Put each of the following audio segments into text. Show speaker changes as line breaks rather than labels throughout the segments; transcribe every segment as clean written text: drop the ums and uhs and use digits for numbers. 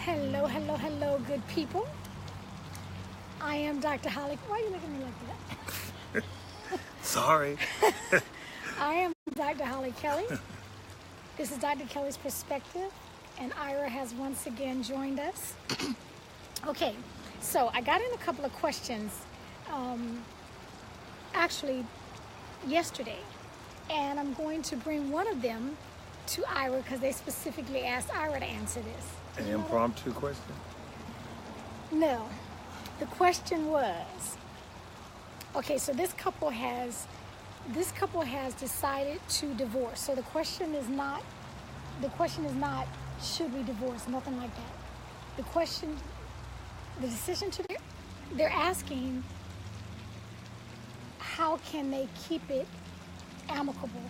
Hello, hello, hello, good people. I am Dr. Hollie. Why are you looking at me like that?
Sorry.
I am Dr. Hollie Kelly. This is Dr. Kelly's Perspective, and Ira has once again joined us. Okay, so I got in a couple of questions actually yesterday, and I'm going to bring one of them to Ira because they specifically asked Ira to answer this.
An impromptu question?
No. The question was, okay, so this couple has decided to divorce. So the question is not should we divorce, nothing like that. The decision they're asking, how can they keep it amicable?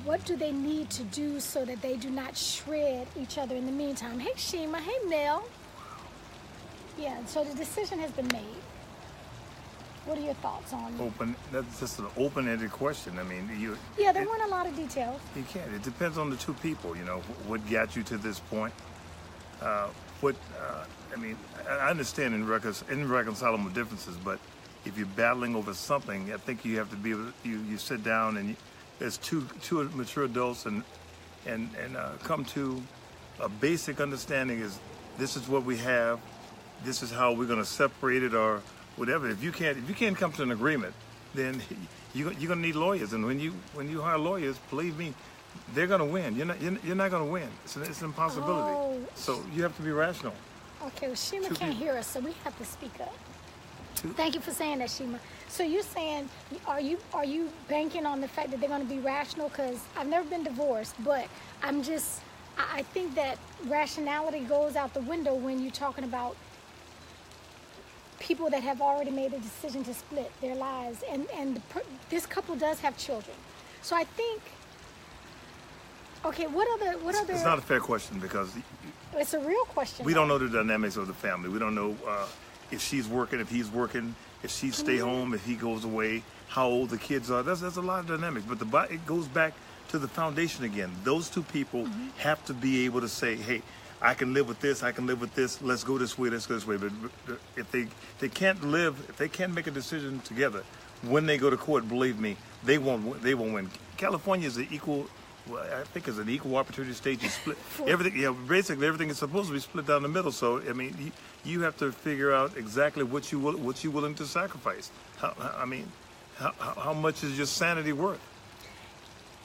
What do they need to do so that they do not shred each other in the meantime? Hey Shima, hey Mel. Yeah, so the decision has been made. What are your thoughts on it?
That's just an open-ended question. I mean,
there weren't a lot of details.
You can't. It depends on the two people. You know, what got you to this point. I understand irreconcilable differences, but if you're battling over something, I think you have to be able to, you sit down and as two mature adults and come to a basic understanding is this is what we have, this is how we're going to separate it or whatever. If you can't come to an agreement, then you're going to need lawyers, and when you hire lawyers, believe me, they're going to win. You're not going to win. It's an impossibility.
Oh.
So you have to be rational.
Okay, well Shima can't hear us, so we have to speak up. Thank you for saying that, Shima. So you're saying, are you banking on the fact that they're going to be rational? Because I've never been divorced, but I think that rationality goes out the window when you're talking about people that have already made a decision to split their lives, and this couple does have children. So I think, okay, what other?
It's not a fair question because
it's a real question.
We don't know the dynamics of the family. We don't know if she's working, if he's working, if she stay home, if he goes away, how old the kids are. There's a lot of dynamics, but it goes back to the foundation again. Those two people have to be able to say, hey, I can live with this, I can live with this, let's go this way, let's go this way. But if they can't make a decision together, when they go to court, believe me, they won't win. California is an equal opportunity state. You split everything. Basically everything is supposed to be split down the middle. So I mean, you have to figure out exactly what you're willing to sacrifice. How much is your sanity worth?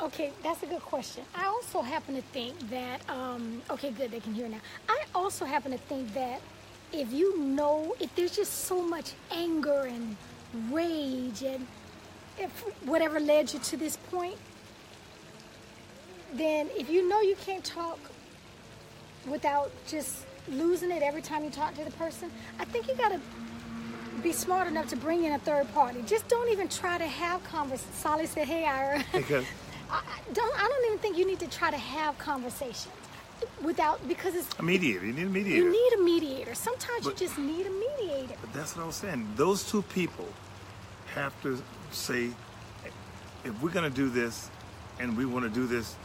Okay, that's a good question. I also happen to think that, okay, good, they can hear now. I also happen to think that if there's just so much anger and rage and if whatever led you to this point, then if you know you can't talk without just losing it every time you talk to the person, I think you got to be smart enough to bring in a third party. Just don't even try to have conversations. Solly said, hey, Ira.
Okay.
I don't even think you need to try to have conversations because it's
a mediator. You need a mediator.
You need a mediator. Sometimes you just need a mediator.
But that's what I was saying. Those two people have to say, if we're going to do this and we want to do this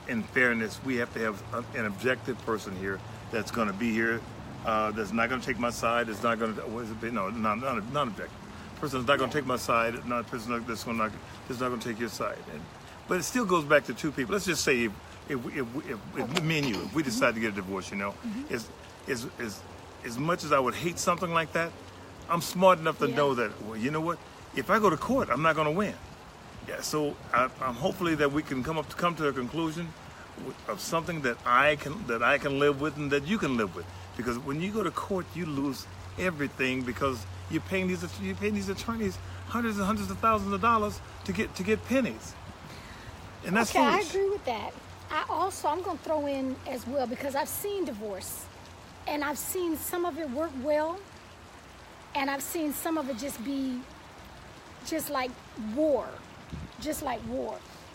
in fairness, we have to have an objective person here that's going to be here, that's not going to take my side, that's not going to, non-objective. Person that's not going to take my side, not a person that's not going to take your side. But it still goes back to two people. Let's just say if me and you, if we decide to get a divorce, as much as I would hate something like that, I'm smart enough to know that, well, you know what? If I go to court, I'm not going to win. Yeah, so I'm hopefully that we can come to a conclusion of something that I can live with and that you can live with. Because when you go to court, you lose everything because you're paying these attorneys hundreds and hundreds of thousands of dollars to get pennies. And that's foolish.
I agree with that. I'm going to throw in as well because I've seen divorce and I've seen some of it work well and I've seen some of it just be just like war.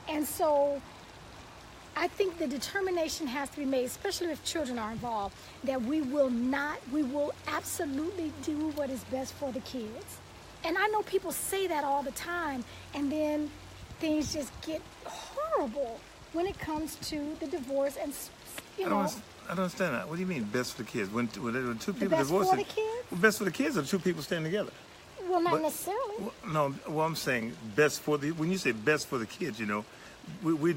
And so I think the determination has to be made, especially if children are involved, that we will absolutely do what is best for the kids. And I know people say that all the time and then things just get horrible when it comes to the divorce and,
I don't understand that. What do you mean best for the kids? When two people
best
divorce,
for the kids?
Well, best for the kids are two people staying together.
Well, not necessarily.
Well, no, well, I'm saying best for the. When you say best for the kids, we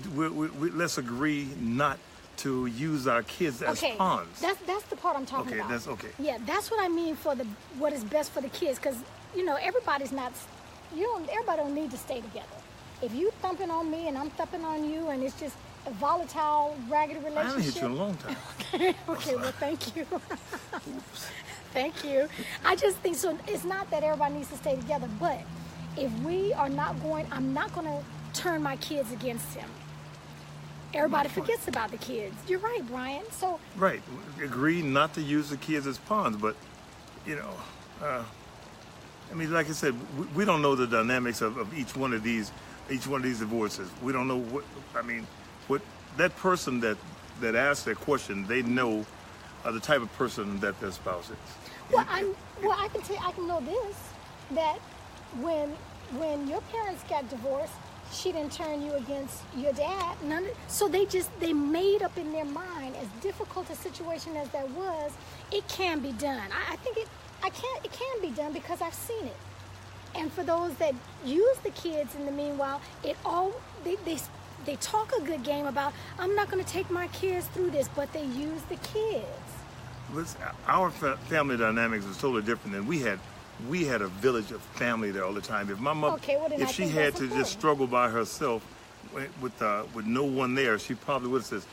let's agree not to use our kids as pawns.
That's the part I'm talking about.
That's okay.
Yeah, that's what I mean for what is best for the kids, because everybody's not. Everybody don't need to stay together. If you thumping on me and I'm thumping on you, and it's just a volatile, raggedy relationship.
I haven't hit you in a long time.
Okay, well, thank you. Thank you. I just think so. It's not that everybody needs to stay together, but if we are not going, I'm not going to turn my kids against him. Everybody forgets about the kids. You're right, Brian. So
right, agree not to use the kids as pawns, but like I said, we don't know the dynamics of each one of these divorces. We don't know what that person that asked that question, they know the type of person that their spouse is.
Well, I can know this, that when your parents got divorced, she didn't turn you against your dad. So they made up in their mind, as difficult a situation as that was, it can be done. I think it can be done because I've seen it. And for those that use the kids in the meanwhile, they talk a good game about, I'm not going to take my kids through this, but they use the kids.
Our family dynamics was totally different than we had. We had a village of family there all the time. If my mother, if she had to just struggle by herself with no one there, she probably would have said,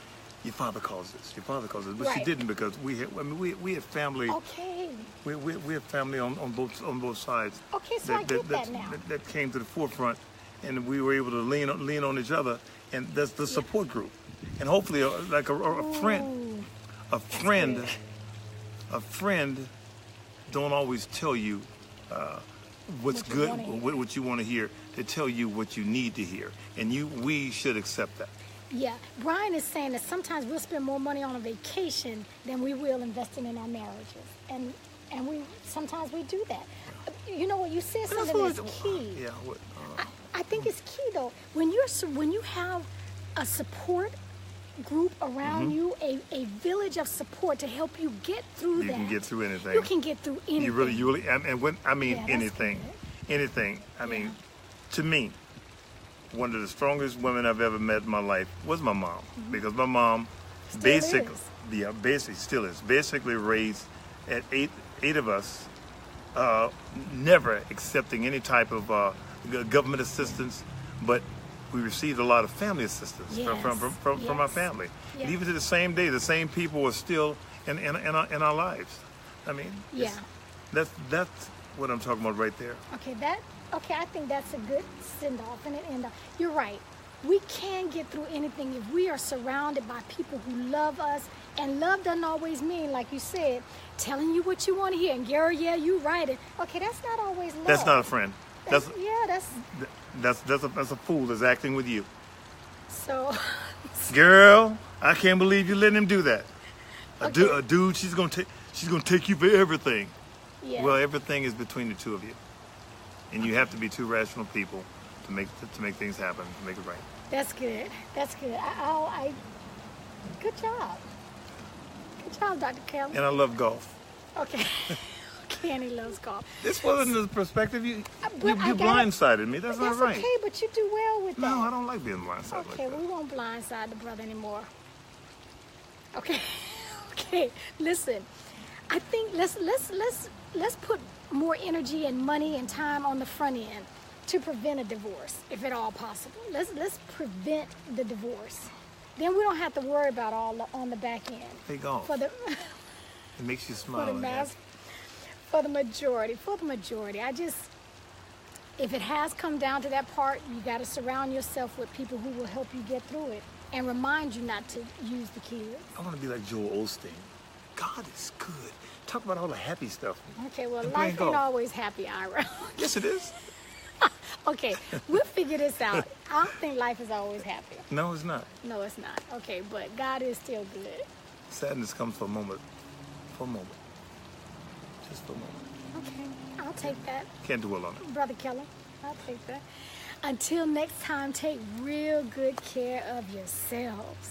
"Your father calls this. Your father calls this." But she didn't, because we had family. Okay. We had family on both sides.
Okay, so I get that now.
That came to the forefront, and we were able to lean on each other, and that's the support group, and hopefully a friend don't always tell you what's good, what you want to hear. They tell you what you need to hear, and we should accept that.
Yeah, Brian is saying that sometimes we'll spend more money on a vacation than we will investing in our marriages, and sometimes we do that. You know what, you said something that's key.
Yeah.
I think it's key though. When you have a support group around you, a village of support to help you get through that.
You can get through anything.
You can get through anything.
You really, and when I mean anything. I mean, to me, one of the strongest women I've ever met in my life was my mom, because my mom basically raised at eight of us, never accepting any type of government assistance, but we received a lot of family assistance from our family. Yes. And even to the same day, the same people are still in our lives. I mean, that's what I'm talking about right there.
Okay, I think that's a good send-off and an end-off. You're right. We can get through anything if we are surrounded by people who love us. And love doesn't always mean, like you said, telling you what you want to hear. And Gary, you right. Okay, that's not always love.
That's not a friend. That's a fool that's acting with you.
So,
girl, I can't believe you letting him do that. A dude, she's gonna take you for everything. Yeah. Well, everything is between the two of you, and you have to be two rational people to make things happen, to make it right.
That's good. That's good. Good job. Good job, Dr. Kelly.
And I love golf.
Okay. Kenny loves golf.
This wasn't the perspective. You blindsided me. That's not right.
Okay, but you do well with that.
No, I don't like being blindsided.
Okay, we won't blindside the brother anymore. Okay. Okay. Listen, I think let's put more energy and money and time on the front end to prevent a divorce, if at all possible. Let's prevent the divorce. Then we don't have to worry about all on the back end.
Hey, golf. It makes you smile.
For the majority, if it has come down to that part, you got to surround yourself with people who will help you get through it and remind you not to use the kids.
I want to be like Joel Osteen. God is good. Talk about all the happy stuff.
Okay, well, life ain't always happy, Ira.
Yes, it is.
Okay, we'll figure this out. I don't think life is always happy.
No, it's not.
No, it's not. Okay, but God is still good.
Sadness comes for a moment. Just for a moment.
Okay, I'll take that.
Can't dwell on it.
Brother Keller, I'll take that. Until next time, take real good care of yourselves.